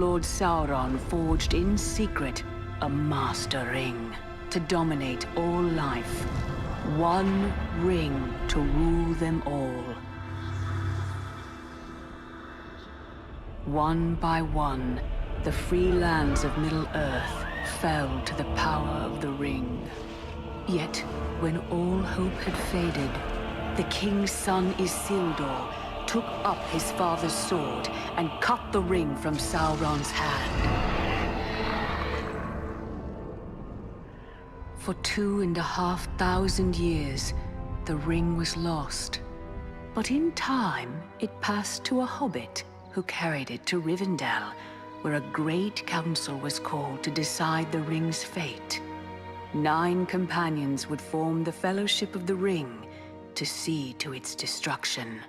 Lord Sauron forged in secret a master ring to dominate all life. One ring to rule them all. One by one, the free lands of Middle-earth fell to the power of the ring. Yet, when all hope had faded, the king's son Isildur took up his father's sword and cut the ring from Sauron's hand. For 2,500 years, the ring was lost. But in time, it passed to a hobbit who carried it to Rivendell, where a great council was called to decide the ring's fate. 9 companions would form the Fellowship of the Ring to see to its destruction.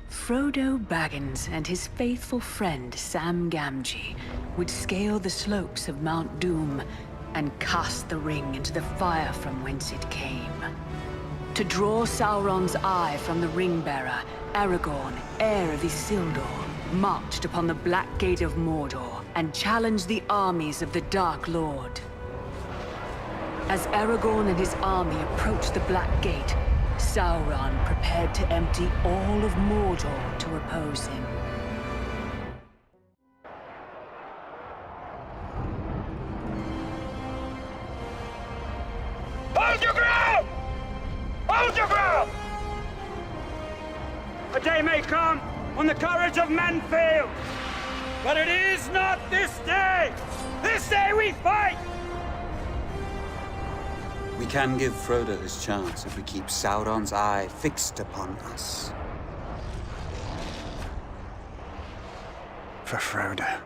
Frodo Baggins and his faithful friend Sam Gamgee would scale the slopes of Mount Doom and cast the ring into the fire from whence it came. To draw Sauron's eye from the ring-bearer, Aragorn, heir of Isildur, marched upon the Black Gate of Mordor and challenged the armies of the Dark Lord. As Aragorn and his army approached the Black Gate, Sauron prepared to empty all of Mordor to oppose him. Hold your ground! Hold your ground! A day may come when the courage of men fails, but it is not this day! This day we fight! We can give Frodo his chance if we keep Sauron's eye fixed upon us. For Frodo.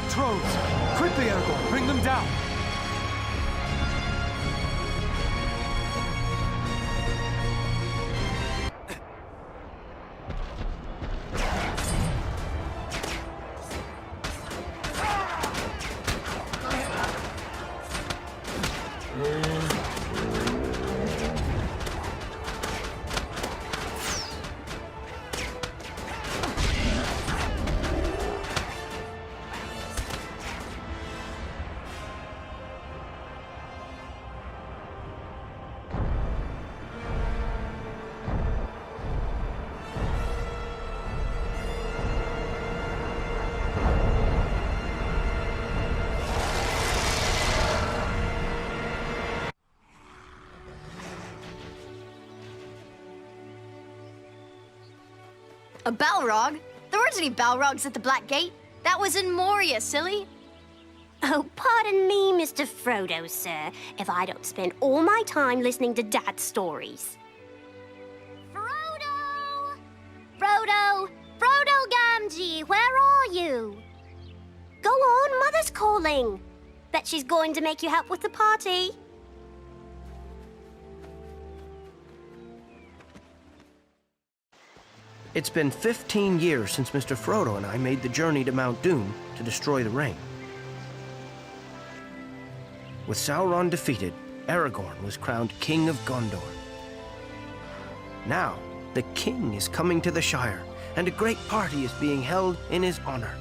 Trolls! Quickly, Aragorn! Bring them down! A Balrog? There weren't any Balrogs at the Black Gate. That was in Moria, silly. Oh, pardon me, Mr. Frodo, sir, if I don't spend all my time listening to Dad's stories. Frodo! Frodo! Frodo Gamgee, where are you? Go on, Mother's calling. Bet she's going to make you help with the party. It's been 15 years since Mr. Frodo and I made the journey to Mount Doom to destroy the ring. With Sauron defeated, Aragorn was crowned King of Gondor. Now, the king is coming to the Shire, and a great party is being held in his honor.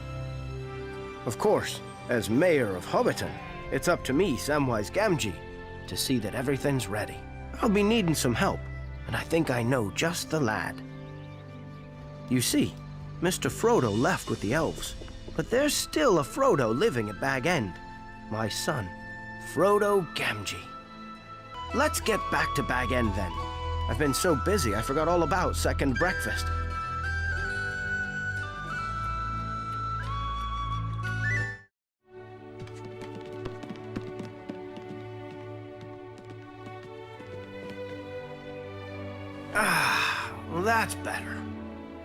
Of course, as mayor of Hobbiton, it's up to me, Samwise Gamgee, to see that everything's ready. I'll be needing some help, and I think I know just the lad. You see, Mr. Frodo left with the elves, but there's still a Frodo living at Bag End, my son, Frodo Gamgee. Let's get back to Bag End then. I've been so busy I forgot all about second breakfast. Well, that's better.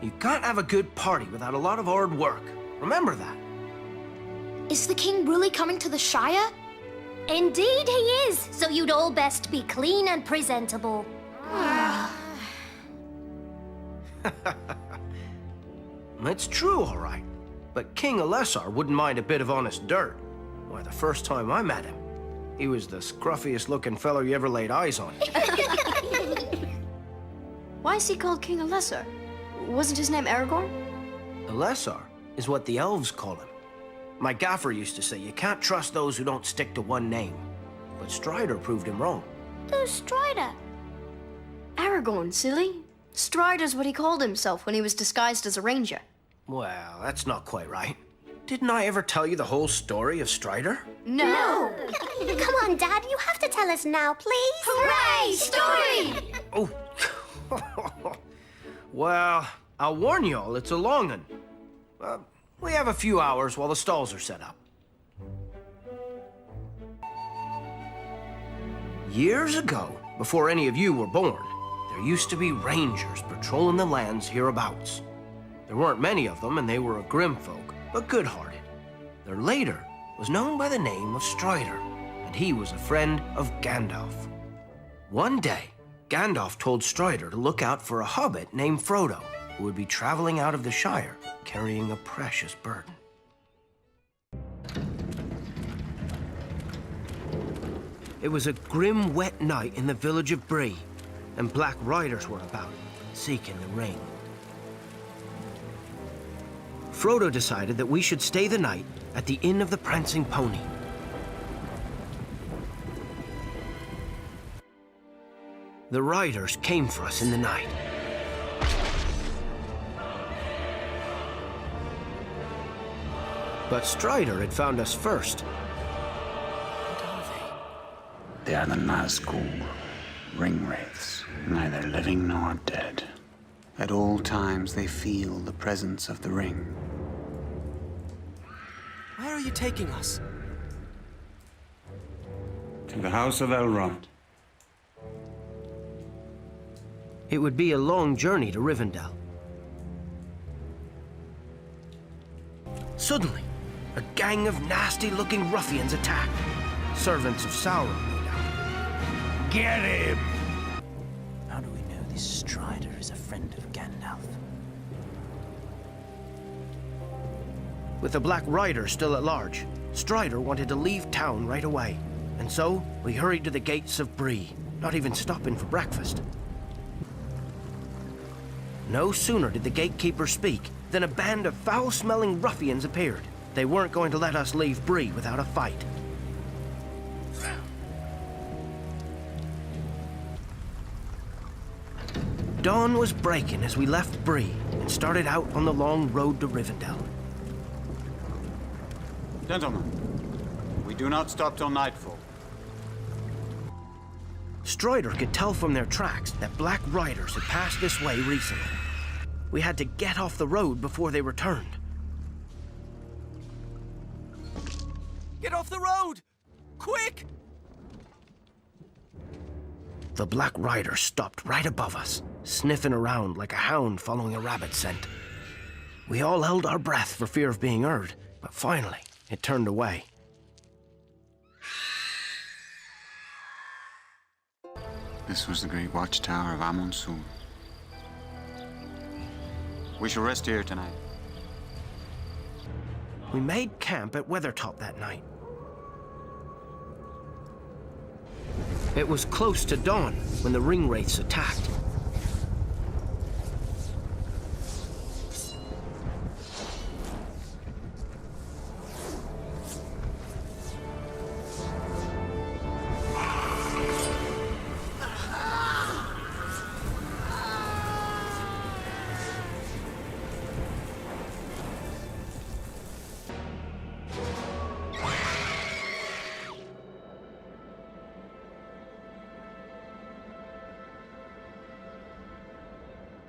You can't have a good party without a lot of hard work. Remember that. Is the king really coming to the Shire? Indeed he is, so you'd all best be clean and presentable. It's true, all right. But King Elessar wouldn't mind a bit of honest dirt. Why, the first time I met him, he was the scruffiest-looking fellow you ever laid eyes on. Why is he called King of Lesser? Wasn't his name Aragorn? The Lesser is what the elves call him. My gaffer used to say you can't trust those who don't stick to one name. But Strider proved him wrong. Who's Strider? Aragorn, silly. Strider's what he called himself when he was disguised as a ranger. Well, that's not quite right. Didn't I ever tell you the whole story of Strider? No! Come on, Dad, you have to tell us now, please. Hooray! Story! Oh. Well, I'll warn you all, it's a long one. We have a few hours while the stalls are set up. Years ago, before any of you were born, there used to be rangers patrolling the lands hereabouts. There weren't many of them, and they were a grim folk, but good-hearted. Their leader was known by the name of Strider, and he was a friend of Gandalf. One day, Gandalf told Strider to look out for a hobbit named Frodo, who would be traveling out of the Shire, carrying a precious burden. It was a grim, wet night in the village of Bree, and black riders were about, seeking the ring. Frodo decided that we should stay the night at the Inn of the Prancing Pony. The riders came for us in the night. But Strider had found us first. They are the Nazgul, ring wraiths, neither living nor dead. At all times they feel the presence of the ring. Where are you taking us? To the House of Elrond. It would be a long journey to Rivendell. Suddenly, a gang of nasty-looking ruffians attacked. Servants of Sauron, no doubt. Get him! How do we know this Strider is a friend of Gandalf? With the Black Rider still at large, Strider wanted to leave town right away. And so, we hurried to the gates of Bree, not even stopping for breakfast. No sooner did the gatekeeper speak than a band of foul-smelling ruffians appeared. They weren't going to let us leave Bree without a fight. Dawn was breaking as we left Bree and started out on the long road to Rivendell. Gentlemen, we do not stop till nightfall. Strider could tell from their tracks that black riders had passed this way recently. We had to get off the road before they returned. Get off the road! Quick! The Black Rider stopped right above us, sniffing around like a hound following a rabbit scent. We all held our breath for fear of being heard, but finally, it turned away. This was the great watchtower of Amonsul. We shall rest here tonight. We made camp at Weathertop that night. It was close to dawn when the ring wraiths attacked.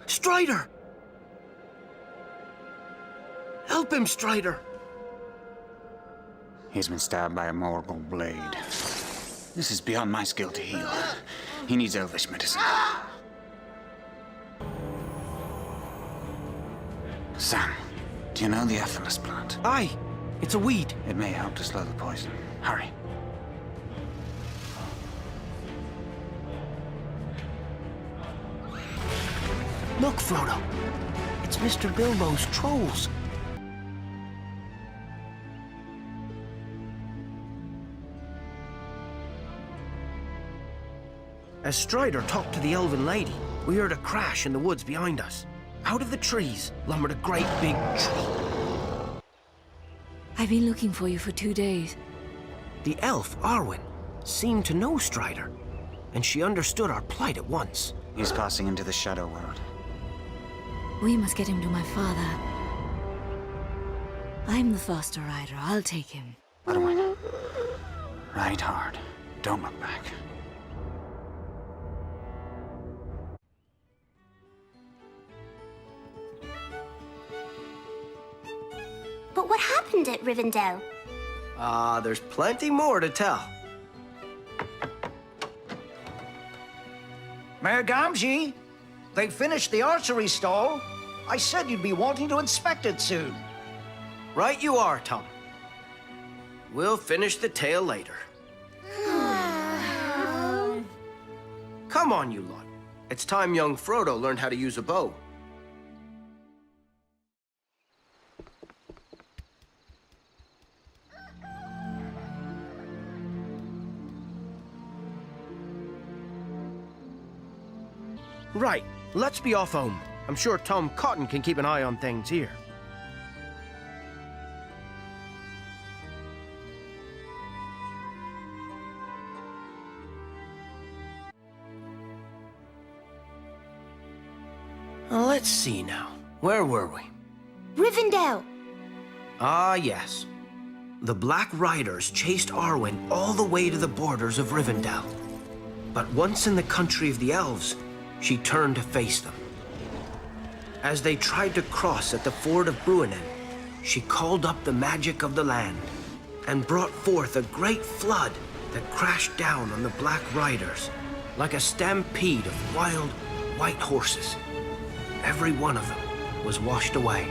Strider! Help him, Strider! He's been stabbed by a Morgul blade. This is beyond my skill to heal. He needs elvish medicine. Sam, do you know the Athelas plant? Aye, it's a weed. It may help to slow the poison. Hurry. Look, Frodo. It's Mr. Bilbo's trolls. As Strider talked to the elven lady, we heard a crash in the woods behind us. out of the trees lumbered a great big tree. I've been looking for you for 2 days. The elf, Arwen, seemed to know Strider, and she understood our plight at once. He's passing into the Shadow World. We must get him to my father. I'm the faster rider. I'll take him. Arwen, ride hard. Don't look back. But what happened at Rivendell? There's plenty more to tell. Mayor Gamgee, they finished the archery stall. I said you'd be wanting to inspect it soon. Right you are, Tom. We'll finish the tale later. Come on, you lot. It's time young Frodo learned how to use a bow. Right, let's be off home. I'm sure Tom Cotton can keep an eye on things here. Let's see now. Where were we? Rivendell! Ah, yes. The Black Riders chased Arwen all the way to the borders of Rivendell. But once in the country of the elves, she turned to face them. As they tried to cross at the ford of Bruinen, she called up the magic of the land and brought forth a great flood that crashed down on the Black Riders like a stampede of wild, white horses. Every one of them was washed away.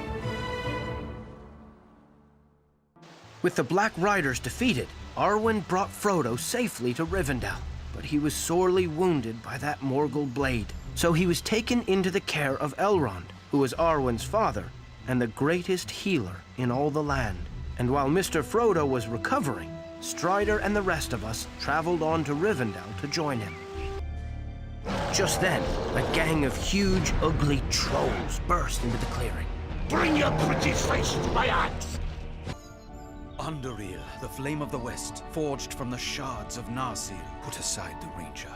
With the Black Riders defeated, Arwen brought Frodo safely to Rivendell, but he was sorely wounded by that Morgul blade. So he was taken into the care of Elrond, who was Arwen's father and the greatest healer in all the land. And while Mr. Frodo was recovering, Strider and the rest of us traveled on to Rivendell to join him. Just then, a gang of huge, ugly trolls burst into the clearing. Bring your pretty face to my axe! Underear, the flame of the West, forged from the shards of Narsil. Put aside the Ranger.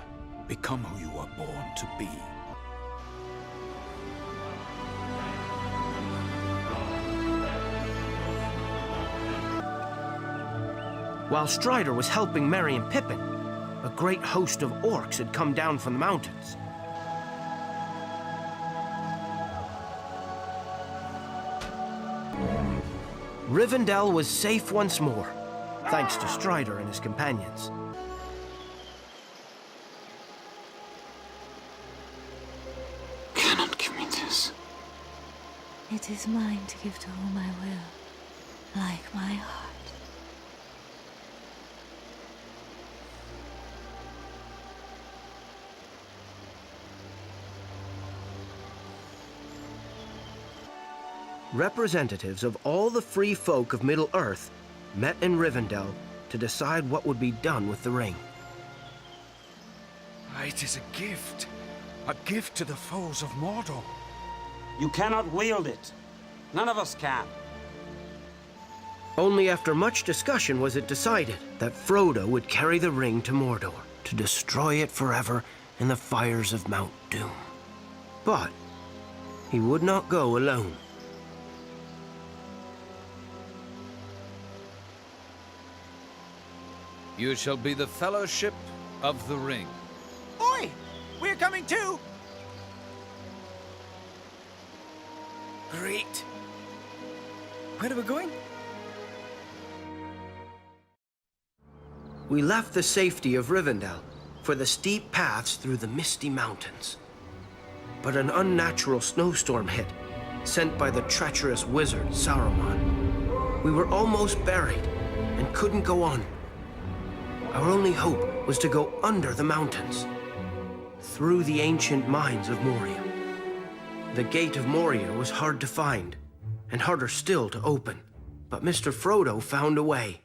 Become who you were born to be. While Strider was helping Merry and Pippin, a great host of orcs had come down from the mountains. Rivendell was safe once more, thanks to Strider and his companions. Cannot give me this. It is mine to give to whom I will, like my heart. Representatives of all the free folk of Middle-earth met in Rivendell to decide what would be done with the ring. It is a gift to the foes of Mordor. You cannot wield it. None of us can. Only after much discussion was it decided that Frodo would carry the ring to Mordor to destroy it forever in the fires of Mount Doom. But he would not go alone. You shall be the Fellowship of the Ring. Oi! We're coming too! Great. Where are we going? We left the safety of Rivendell for the steep paths through the misty mountains. But an unnatural snowstorm hit, sent by the treacherous wizard Saruman. We were almost buried and couldn't go on. Our only hope was to go under the mountains, through the ancient mines of Moria. The gate of Moria was hard to find, and harder still to open, but Mr. Frodo found a way.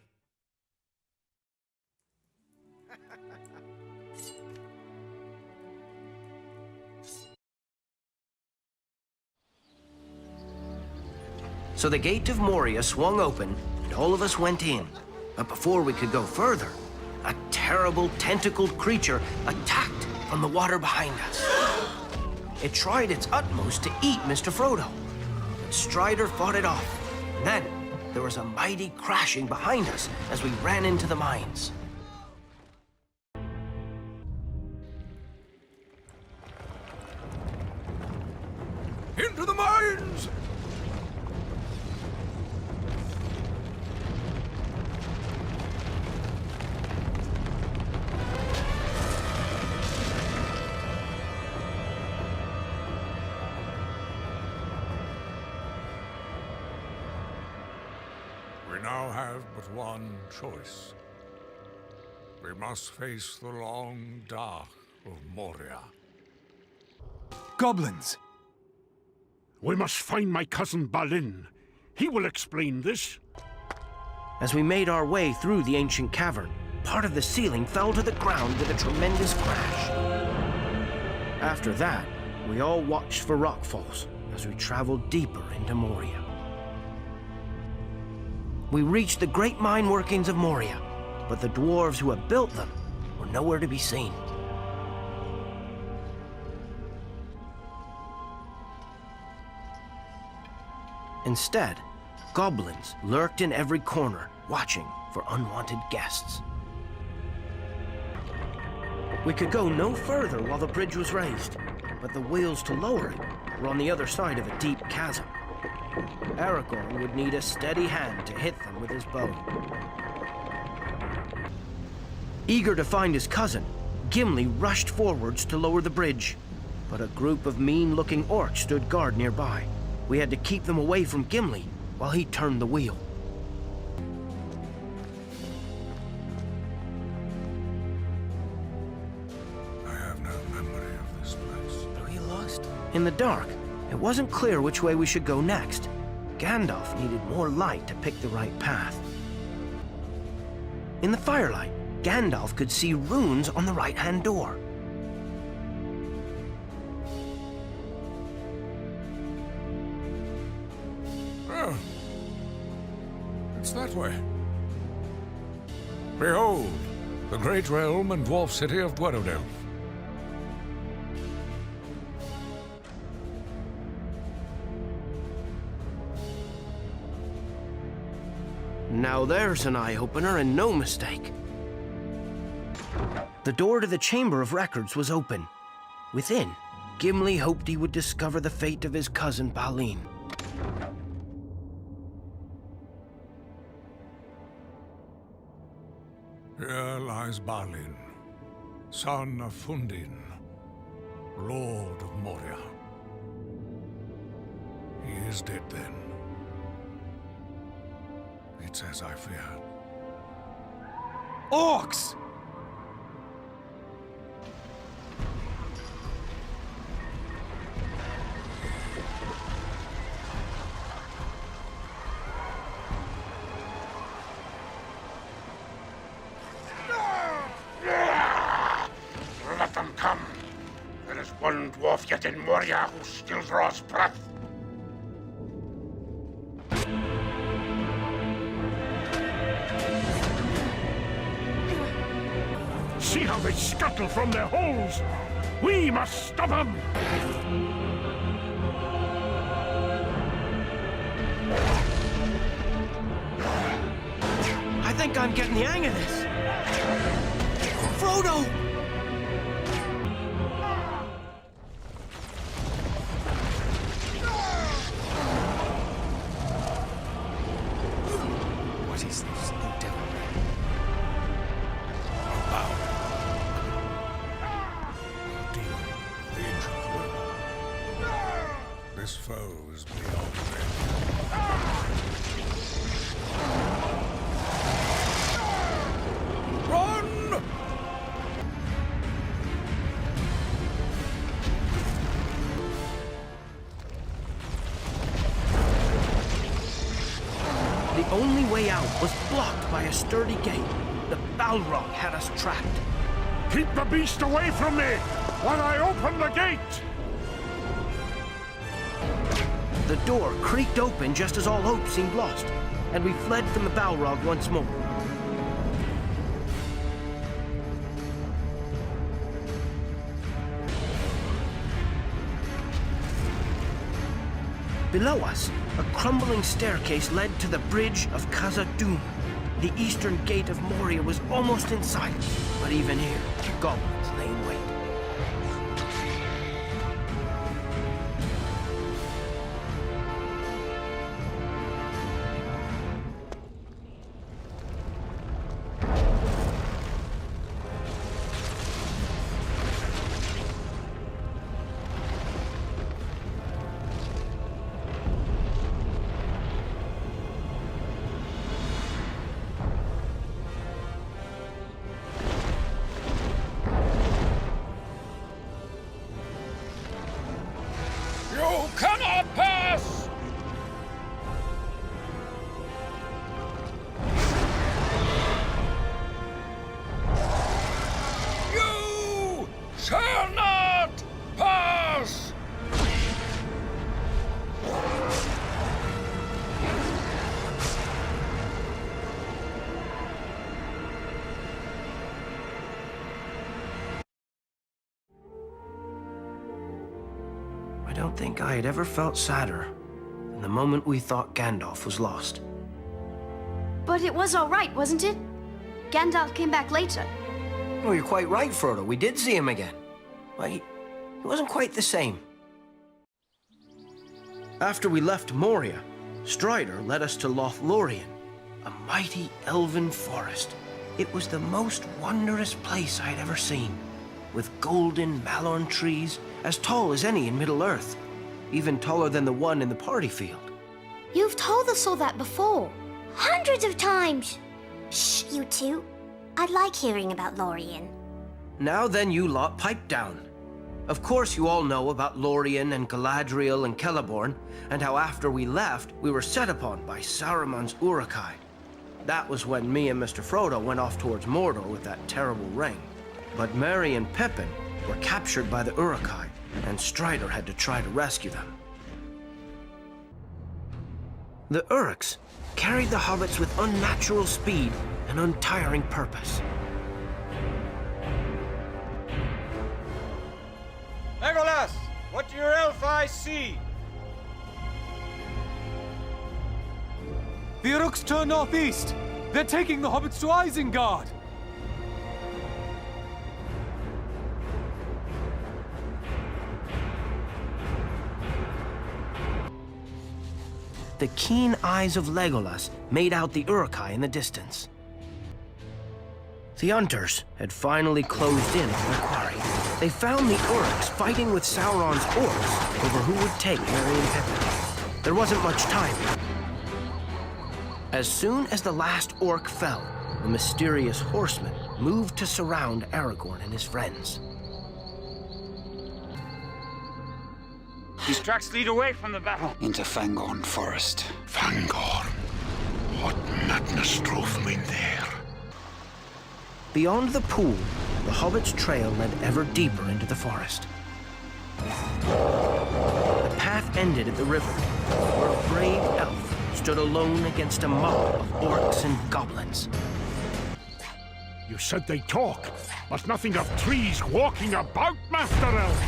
So the gate of Moria swung open, and all of us went in. But before we could go further, a terrible tentacled creature attacked from the water behind us. It tried its utmost to eat Mr. Frodo, but Strider fought it off. And then there was a mighty crashing behind us as we ran into the mines. Into the mines! We now have but one choice. We must face the long dark of Moria. Goblins! We must find my cousin Balin. He will explain this. As we made our way through the ancient cavern, part of the ceiling fell to the ground with a tremendous crash. After that, we all watched for rockfalls as we traveled deeper into Moria. We reached the great mine workings of Moria, but the dwarves who had built them were nowhere to be seen. Instead, goblins lurked in every corner, watching for unwanted guests. We could go no further while the bridge was raised, but the wheels to lower it were on the other side of a deep chasm. Aragorn would need a steady hand to hit them with his bow. Eager to find his cousin, Gimli rushed forwards to lower the bridge, but a group of mean-looking orcs stood guard nearby. We had to keep them away from Gimli while he turned the wheel. I have no memory of this place. Are we lost? In the dark, it wasn't clear which way we should go next. Gandalf needed more light to pick the right path. In the firelight, Gandalf could see runes on the right-hand door. Oh, it's that way. Behold, the great realm and dwarf city of Gwarodelf. Now there's an eye-opener and no mistake. The door to the Chamber of Records was open. Within, Gimli hoped he would discover the fate of his cousin Balin. Here lies Balin, son of Fundin, Lord of Moria. He is dead then. It's as I feared. Orcs! Let them come. There is one dwarf yet in Moria who still draws breath. See how they scuttle from their holes! We must stop them! I think I'm getting the hang of this. Frodo! What is this, no devil? This foe is beyond me. Run! The only way out was blocked by a sturdy gate. The Balrog had us trapped. Keep the beast away from me while I open the gate! The door creaked open just as all hope seemed lost, and we fled from the Balrog once more. Below us, a crumbling staircase led to the bridge of Khazad-dûm. The eastern gate of Moria was almost in sight, but even here, the goblins lay in wait. You cannot pass! You shall not pass! I don't think I had ever felt sadder than the moment we thought Gandalf was lost. But it was all right, wasn't it? Gandalf came back later. Oh, you're quite right, Frodo. We did see him again. But he wasn't quite the same. After we left Moria, Strider led us to Lothlorien, a mighty elven forest. It was the most wondrous place I had ever seen, with golden malorn trees as tall as any in Middle-earth, even taller than the one in the party field. You've told us all that before. Hundreds of times. Shh, you two. I'd like hearing about Lorien. Now then, you lot, pipe down. Of course you all know about Lorien and Galadriel and Celeborn, and how after we left, we were set upon by Saruman's Uruk-hai. That was when me and Mr. Frodo went off towards Mordor with that terrible ring. But Merry and Pippin were captured by the Uruk-hai, and Strider had to try to rescue them. The Uruks carried the hobbits with unnatural speed and untiring purpose. Legolas, what do your elf eyes see? The Uruks turn northeast. They're taking the hobbits to Isengard. The keen eyes of Legolas made out the Uruk-hai in the distance. The hunters had finally closed in on their quarry. They found the Uruks fighting with Sauron's orcs over who would take Merry and Pippin. There wasn't much time. As soon as the last orc fell, the mysterious horsemen moved to surround Aragorn and his friends. These tracks lead away from the battle. Into Fangorn Forest. Fangorn. What madness drove me there? Beyond the pool, the hobbit's trail led ever deeper into the forest. The path ended at the river, where a brave elf stood alone against a mob of orcs and goblins. You said they talk, but nothing of trees walking about, Master Elf.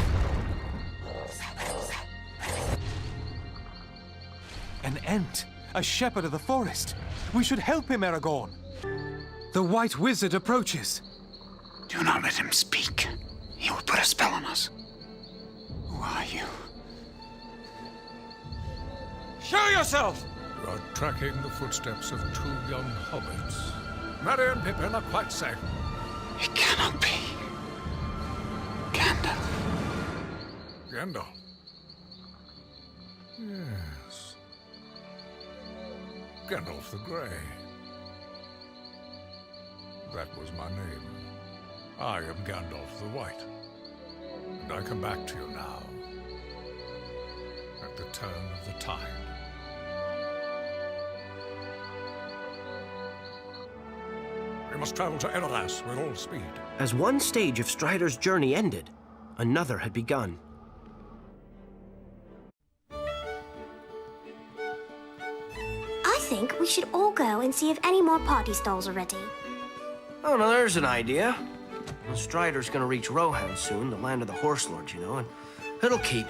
An Ent, a shepherd of the forest. We should help him, Aragorn. The White Wizard approaches. Do not let him speak. He will put a spell on us. Who are you? Show yourself! You are tracking the footsteps of two young hobbits. Merry and Pippin are quite safe. It cannot be. Gandalf. Gandalf? Yes. Gandalf the Grey. That was my name. I am Gandalf the White. And I come back to you now. At the turn of the tide. We must travel to Edoras with all speed. As one stage of Strider's journey ended, another had begun. think we should all go and see if any more party stalls are ready. Oh, no, there's an idea. The Strider's gonna reach Rohan soon, the land of the Horse Lords, you know, and it'll keep.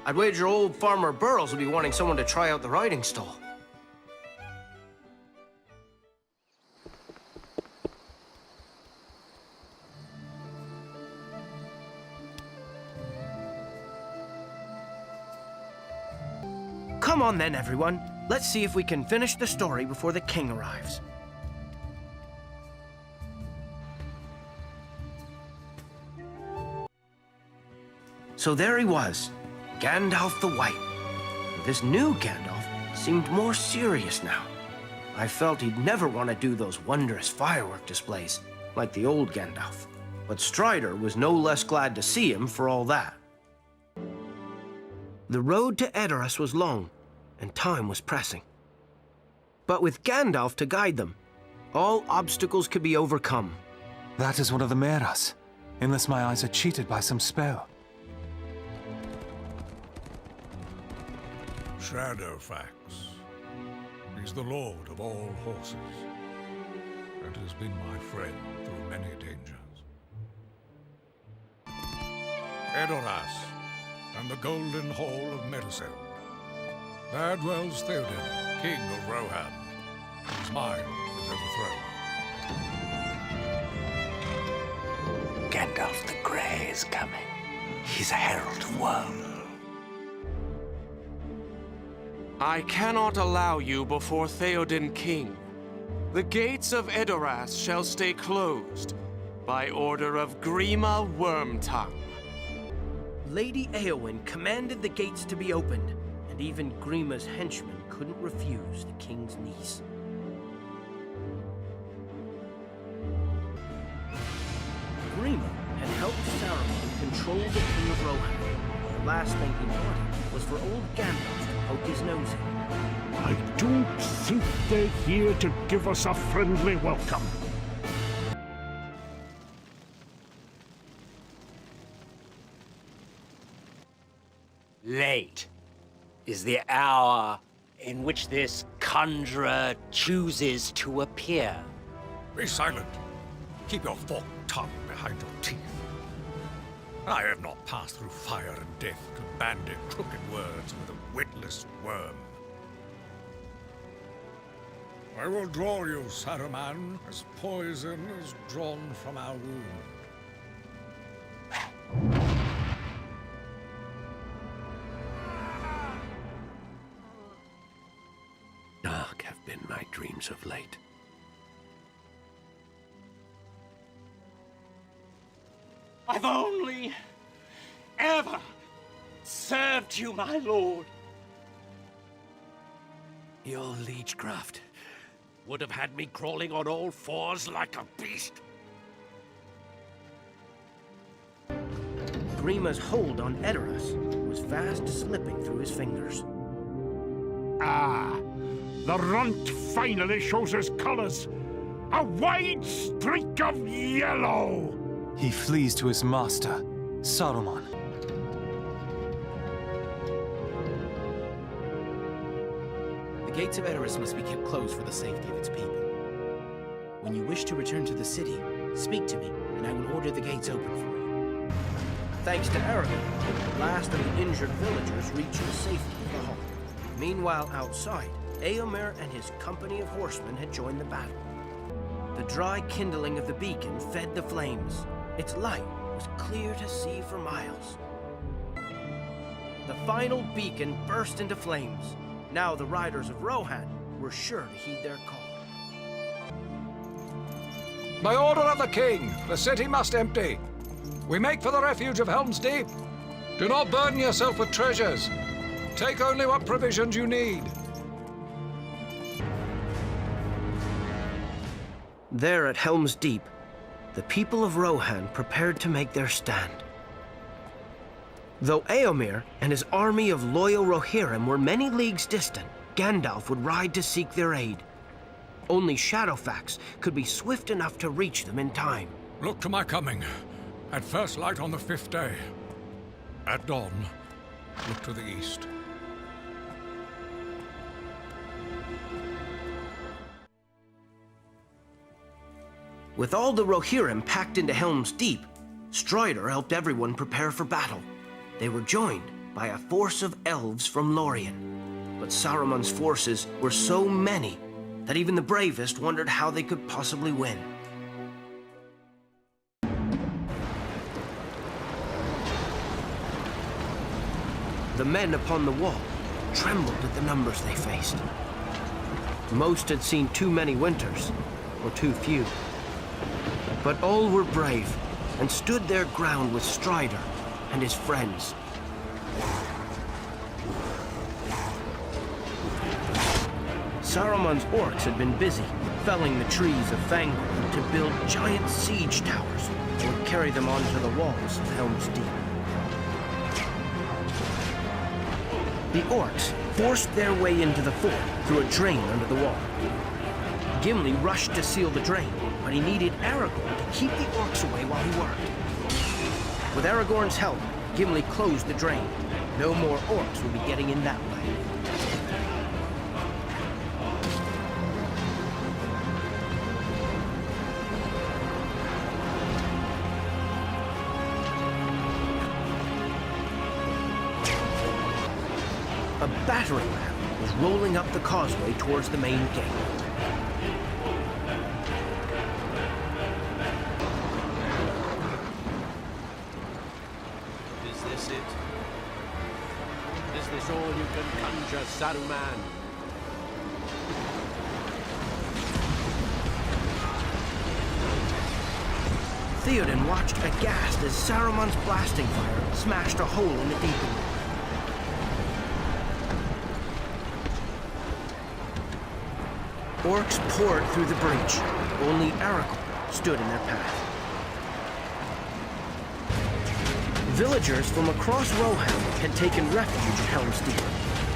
I'd wager old Farmer Burrows will be wanting someone to try out the riding stall. Come on then, everyone. Let's see if we can finish the story before the king arrives. So there he was, Gandalf the White. This new Gandalf seemed more serious now. I felt he'd never want to do those wondrous firework displays like the old Gandalf. But Strider was no less glad to see him for all that. The road to Edoras was long, and time was pressing. But with Gandalf to guide them, all obstacles could be overcome. That is one of the Meras, unless my eyes are cheated by some spell. Shadowfax. He's the lord of all horses, and has been my friend through many dangers. Edoras, and the Golden Hall of Medicine. There dwells Theoden, King of Rohan, whose mind is overthrown. Gandalf the Grey is coming. He's a herald of woe. I cannot allow you before Theoden King. The gates of Edoras shall stay closed by order of Grima Wormtongue. Lady Éowyn commanded the gates to be opened, and even Grima's henchmen couldn't refuse the king's niece. Grima had helped Saruman control the King of Rohan. The last thing he wanted was for old Gandalf to poke his nose in. I don't think they're here to give us a friendly welcome. Late is the hour in which this conjurer chooses to appear. Be silent. Keep your forked tongue behind your teeth. I have not passed through fire and death to bandy crooked words with a witless worm. I will draw you, Saruman, as poison is drawn from our wound. Dark have been my dreams of late. I've only ever served you, my lord. Your liegecraft would have had me crawling on all fours like a beast. Grima's hold on Edoras was fast slipping through his fingers. Ah, the runt finally shows his colors. A wide streak of yellow. He flees to his master, Saruman. The gates of Edoras must be kept closed for the safety of its people. When you wish to return to the city, speak to me, and I will order the gates open for you. Thanks to Aragorn, the last of the injured villagers reached the safety of the hall. Meanwhile, outside, Éomer and his company of horsemen had joined the battle. The dry kindling of the beacon fed the flames. Its light was clear to see for miles. The final beacon burst into flames. Now the riders of Rohan were sure to heed their call. By order of the king, the city must empty. We make for the refuge of Helm's Deep. Do not burden yourself with treasures. Take only what provisions you need. There at Helm's Deep, the people of Rohan prepared to make their stand. Though Éomer and his army of loyal Rohirrim were many leagues distant, Gandalf would ride to seek their aid. Only Shadowfax could be swift enough to reach them in time. Look to my coming, at first light on the 5th day. At dawn, look to the east. With all the Rohirrim packed into Helm's Deep, Strider helped everyone prepare for battle. They were joined by a force of elves from Lorien. But Saruman's forces were so many that even the bravest wondered how they could possibly win. The men upon the wall trembled at the numbers they faced. Most had seen too many winters, or too few. But all were brave and stood their ground with Strider and his friends. Saruman's orcs had been busy felling the trees of Fangorn to build giant siege towers that would carry them onto the walls of Helm's Deep. The orcs forced their way into the fort through a drain under the wall. Gimli rushed to seal the drain, but he needed Aragorn to keep the orcs away while he worked. With Aragorn's help, Gimli closed the drain. No more orcs would be getting in that way. A battering ram was rolling up the causeway towards the main gate. Is this it? Is this all you can conjure, Saruman? Theoden watched aghast as Saruman's blasting fire smashed a hole in the deepening. Orcs poured through the breach. Only Aragorn stood in their path. Villagers from across Rohan had taken refuge at Helm's Deep,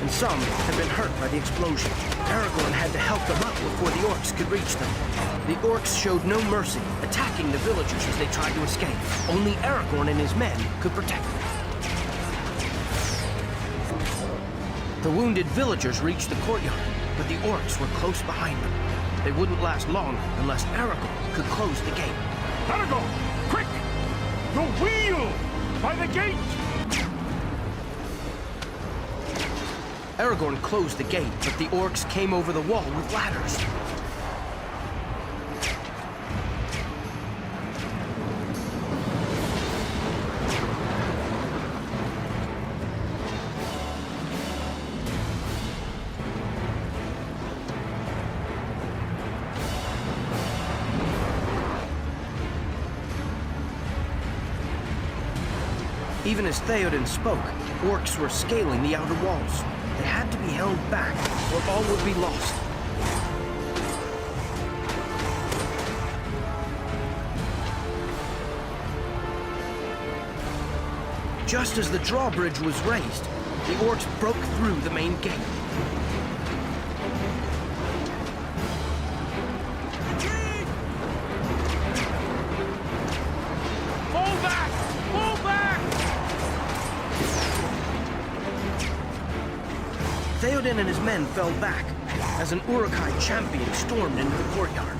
and some had been hurt by the explosion. Aragorn had to help them up before the orcs could reach them. The orcs showed no mercy, attacking the villagers as they tried to escape. Only Aragorn and his men could protect them. The wounded villagers reached the courtyard, but the orcs were close behind them. They wouldn't last long unless Aragorn could close the gate. Aragorn, quick! The wheel! By the gate! Aragorn closed the gate, but the orcs came over the wall with ladders. Even as Theoden spoke, orcs were scaling the outer walls. They had to be held back, or all would be lost. Just as the drawbridge was raised, the orcs broke through the main gate. Theoden and his men fell back as an Uruk-hai champion stormed into the courtyard.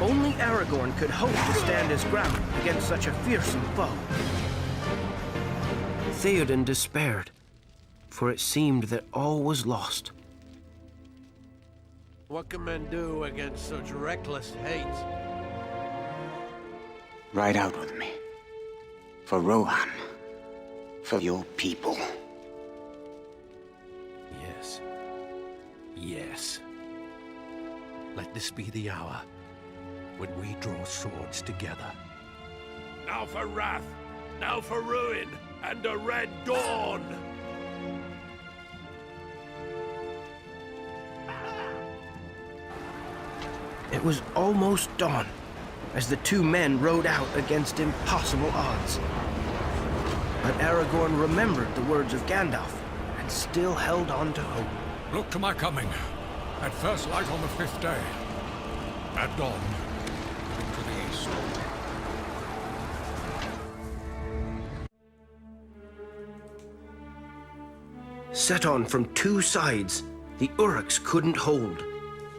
Only Aragorn could hope to stand his ground against such a fearsome foe. Theoden despaired, for it seemed that all was lost. What can men do against such reckless hate? Ride out with me. For Rohan. For your people. Yes. Yes. Let this be the hour when we draw swords together. Now for wrath, now for ruin, and a red dawn! It was almost dawn as the two men rode out against impossible odds. But Aragorn remembered the words of Gandalf and still held on to hope. Look to my coming. At first light on the 5th day. At dawn, to the east. Set on from two sides, the Uruks couldn't hold.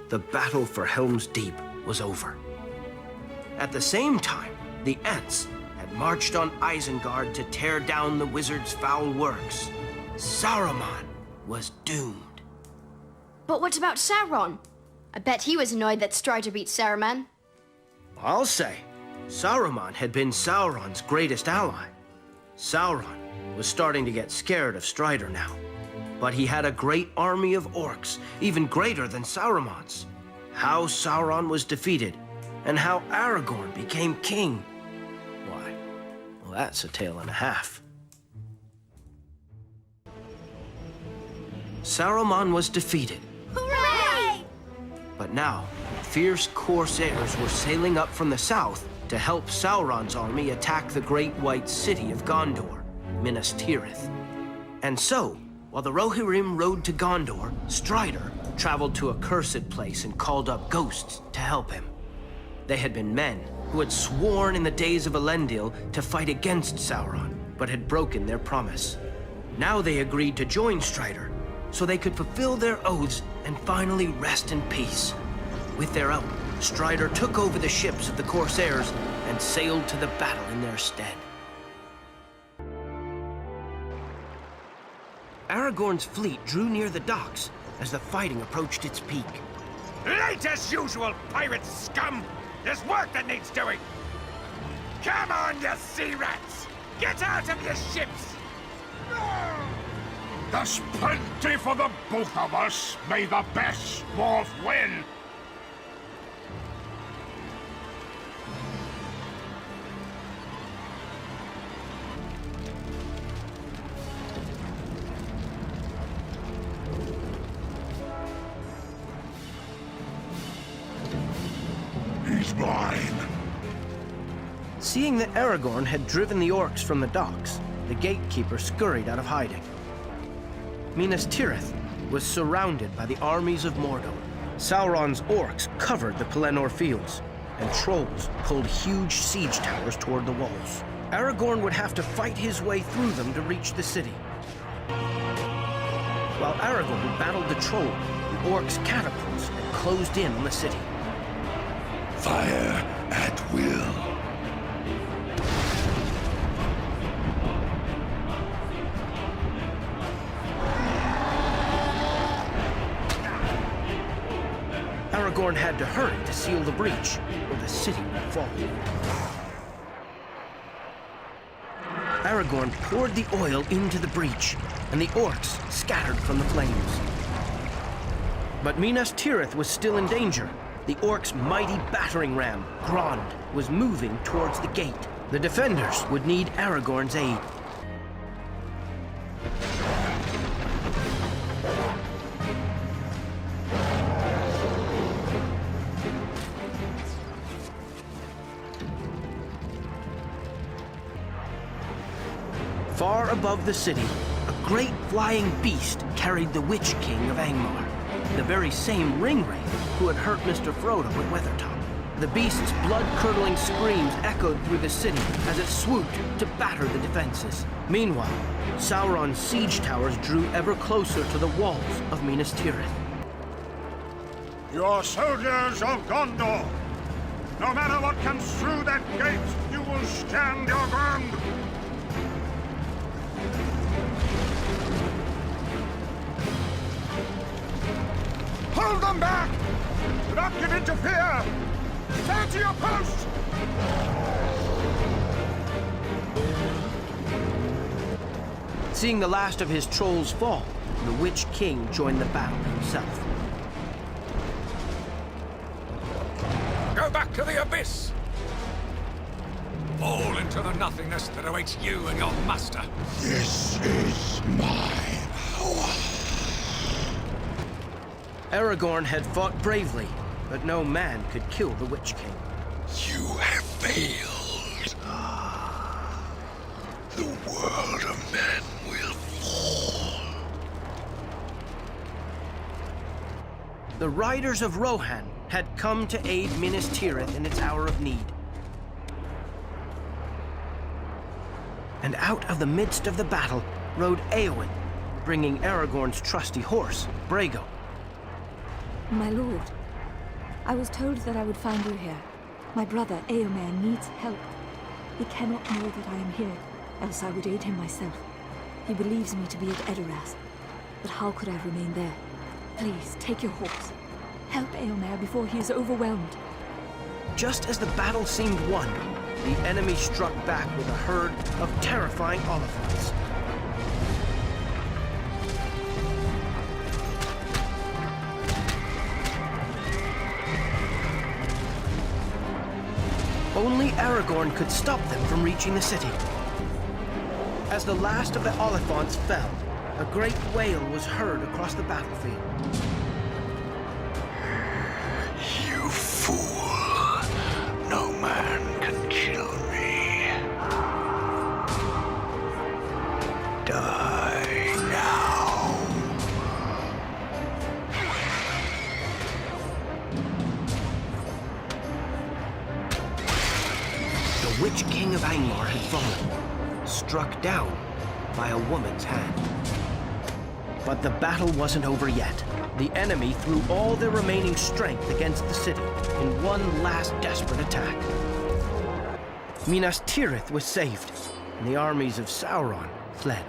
The battle for Helm's Deep was over. At the same time, the Ents had marched on Isengard to tear down the wizard's foul works. Saruman was doomed. But what about Sauron? I bet he was annoyed that Strider beat Saruman. I'll say, Saruman had been Sauron's greatest ally. Sauron was starting to get scared of Strider now. But he had a great army of orcs, even greater than Saruman's. How Sauron was defeated, and how Aragorn became king. Why, well, that's a tale and a half. Saruman was defeated. Hooray! But now, fierce corsairs were sailing up from the south to help Sauron's army attack the great white city of Gondor, Minas Tirith. And so, while the Rohirrim rode to Gondor, Strider traveled to a cursed place and called up ghosts to help him. They had been men who had sworn in the days of Elendil to fight against Sauron, but had broken their promise. Now they agreed to join Strider, so they could fulfill their oaths and finally rest in peace. With their help, Strider took over the ships of the Corsairs and sailed to the battle in their stead. Aragorn's fleet drew near the docks as the fighting approached its peak. Late as usual, pirate scum! There's work that needs doing! Come on, you sea rats! Get out of your ships! There's plenty for the both of us. May the best dwarf win. He's mine. Seeing that Aragorn had driven the orcs from the docks, the gatekeeper scurried out of hiding. Minas Tirith was surrounded by the armies of Mordor. Sauron's orcs covered the Pelennor fields, and trolls pulled huge siege towers toward the walls. Aragorn would have to fight his way through them to reach the city. While Aragorn battled the troll, the orcs' catapults had closed in on the city. Fire at will. Aragorn had to hurry to seal the breach, or the city would fall. Aragorn poured the oil into the breach, and the orcs scattered from the flames. But Minas Tirith was still in danger. The orcs' mighty battering ram, Grond, was moving towards the gate. The defenders would need Aragorn's aid. Far above the city, a great flying beast carried the Witch King of Angmar, the very same ringwraith who had hurt Mr. Frodo at Weathertop. The beast's blood-curdling screams echoed through the city as it swooped to batter the defenses. Meanwhile, Sauron's siege towers drew ever closer to the walls of Minas Tirith. You are soldiers of Gondor. No matter what comes through that gate, you will stand your ground. Hold them back! Do not give in to fear! Stand to your post! Seeing the last of his trolls fall, the Witch King joined the battle himself. Go back to the abyss! Fall into the nothingness that awaits you and your master. This is my power. Aragorn had fought bravely, but no man could kill the Witch King. You have failed. The world of men will fall. The riders of Rohan had come to aid Minas Tirith in its hour of need. And out of the midst of the battle rode Éowyn, bringing Aragorn's trusty horse, Brago. My lord, I was told that I would find you here. My brother, Eomer, needs help. He cannot know that I am here, else I would aid him myself. He believes me to be at Edoras, but how could I remain there? Please, take your horse. Help Eomer before he is overwhelmed. Just as the battle seemed won, the enemy struck back with a herd of terrifying Oliphants. Only Aragorn could stop them from reaching the city. As the last of the Oliphants fell, a great wail was heard across the battlefield. You fool! No man can kill me. Die now. The Witch King of Angmar had fallen, struck down by a woman's hand. But the battle wasn't over yet. The enemy threw all their remaining strength against the city in one last desperate attack. Minas Tirith was saved, and the armies of Sauron fled.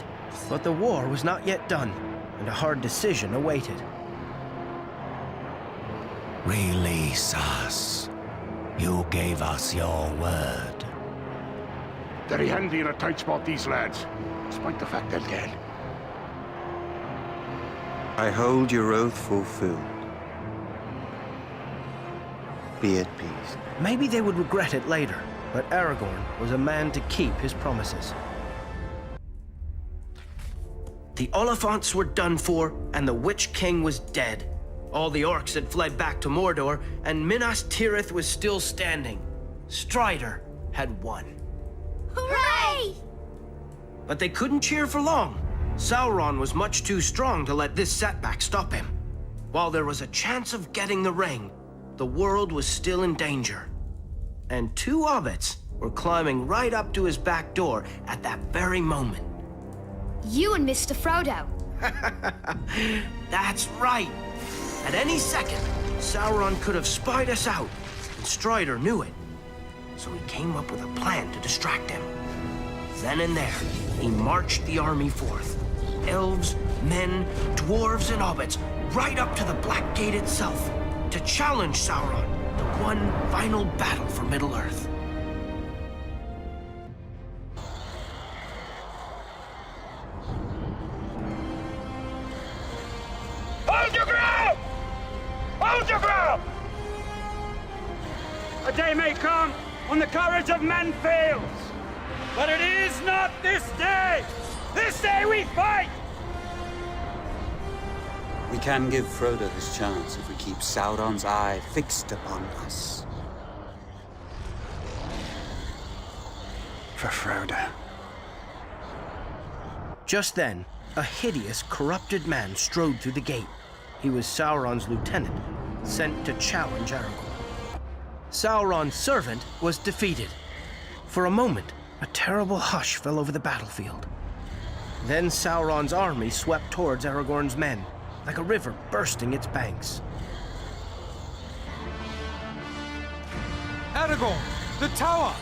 But the war was not yet done, and a hard decision awaited. Release us. You gave us your word. Very handy in a tight spot, these lads, despite the fact they're dead. I hold your oath fulfilled. Be at peace. Maybe they would regret it later, but Aragorn was a man to keep his promises. The Oliphants were done for, and the Witch King was dead. All the orcs had fled back to Mordor, and Minas Tirith was still standing. Strider had won. Hooray! But they couldn't cheer for long. Sauron was much too strong to let this setback stop him. While there was a chance of getting the ring, the world was still in danger. And two hobbits were climbing right up to his back door at that very moment. You and Mr. Frodo. That's right. At any second, Sauron could have spied us out, and Strider knew it. So he came up with a plan to distract him. Then and there, he marched the army forth. Elves, men, dwarves, and hobbits, right up to the Black Gate itself, to challenge Sauron to one final battle for Middle-earth. Hold your ground! Hold your ground! A day may come when the courage of men fails, but it is not this day! This day we fight! We can give Frodo his chance if we keep Sauron's eye fixed upon us. For Frodo. Just then, a hideous, corrupted man strode through the gate. He was Sauron's lieutenant, sent to challenge Aragorn. Sauron's servant was defeated. For a moment, a terrible hush fell over the battlefield. Then Sauron's army swept towards Aragorn's men, like a river bursting its banks. Aragorn! The tower!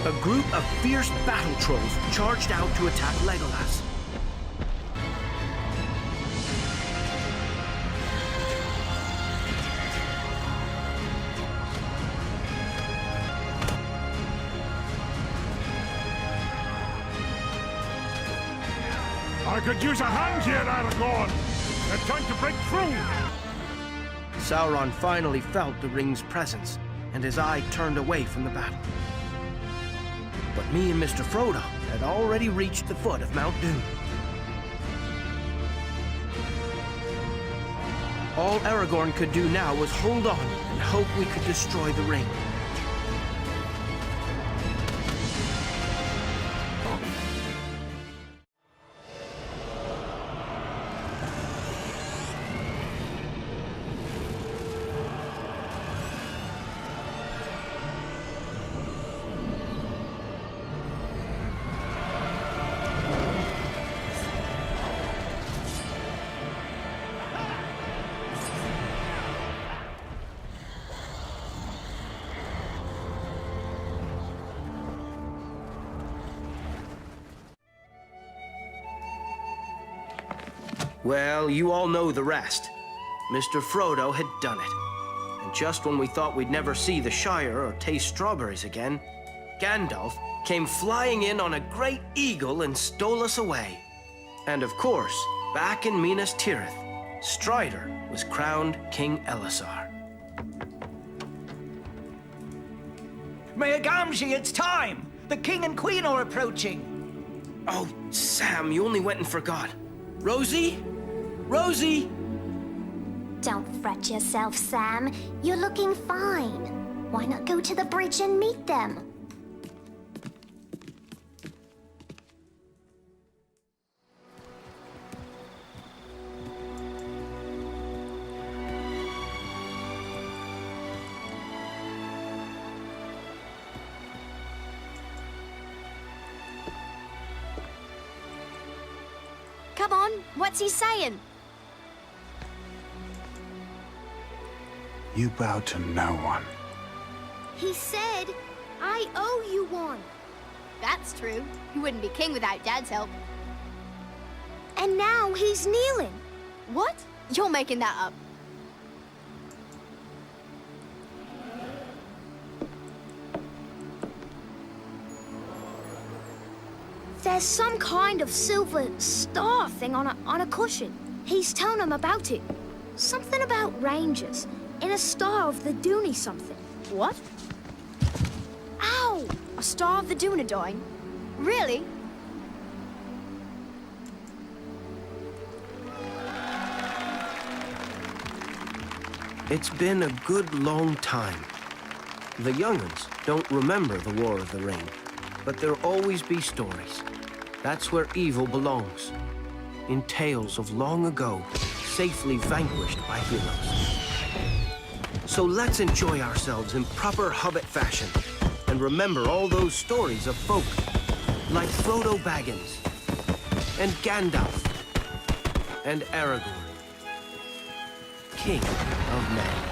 A group of fierce battle trolls charged out to attack Legolas. I could use a hand here, Aragorn. They're trying to break through. Sauron finally felt the ring's presence, and his eye turned away from the battle. But me and Mr. Frodo had already reached the foot of Mount Doom. All Aragorn could do now was hold on and hope we could destroy the ring. Well, you all know the rest. Mr. Frodo had done it. And just when we thought we'd never see the Shire or taste strawberries again, Gandalf came flying in on a great eagle and stole us away. And of course, back in Minas Tirith, Strider was crowned King Elisar. Mayor Gamgee, it's time! The king and queen are approaching! Oh, Sam, you only went and forgot. Rosie? Rosie! Don't fret yourself, Sam. You're looking fine. Why not go to the bridge and meet them? Come on, what's he saying? You bow to no one. He said, I owe you one. That's true. He wouldn't be king without Dad's help. And now he's kneeling. What? You're making that up. There's some kind of silver star thing on a cushion. He's telling him about it. Something about rangers in a star of the Dooney something. What? Ow! A Star of the Dunedain? Really? It's been a good long time. The young'uns don't remember the War of the Ring, but there'll always be stories. That's where evil belongs. In tales of long ago, safely vanquished by heroes. So let's enjoy ourselves in proper Hobbit fashion and remember all those stories of folk like Frodo Baggins and Gandalf and Aragorn, King of Men.